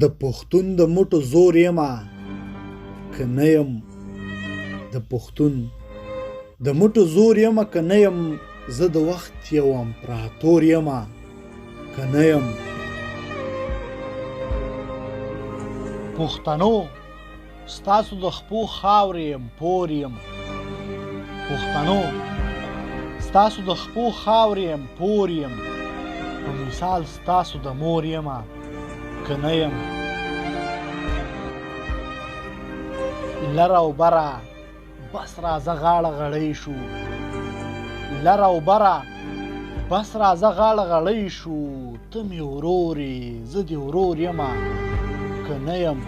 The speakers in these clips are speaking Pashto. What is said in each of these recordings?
د پښتون د مټو زور یمه که نه یم د پښتون د مټو زور یمه که نه یم زه د وخت یو امپراتور یمه که نه یم پښتنو ستاسو د خپو خاورې یم پور یم پښتنو ستاسو د خپو خاورې یم پور یم په مثال ستاسو د مور یمه که نه یم لر او بره بس راځه غاړه غړی شو لر او بره بس راځه غاړه غړی شو ته مې ورور یې زه دې ورور یمه که نه یم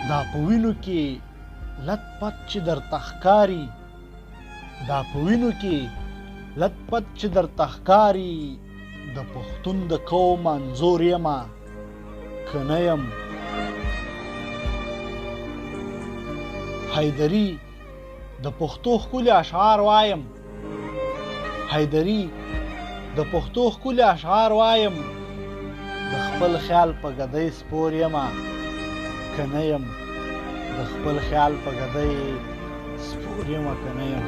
دا په وینو کې لت پت چې درته ښکاري دا په وینو کې لت پت چې درته ښکاري د پښتون د قوم انځور یمه که نه یم حیدري د پښتو ښکلي اشعار وایم حیدري د پښتو ښکلي اشعار وایم د خپل خیال په ګدۍ سپور یمه که نه یم د خپل خیال په ګدۍ سپور یمه که نه یم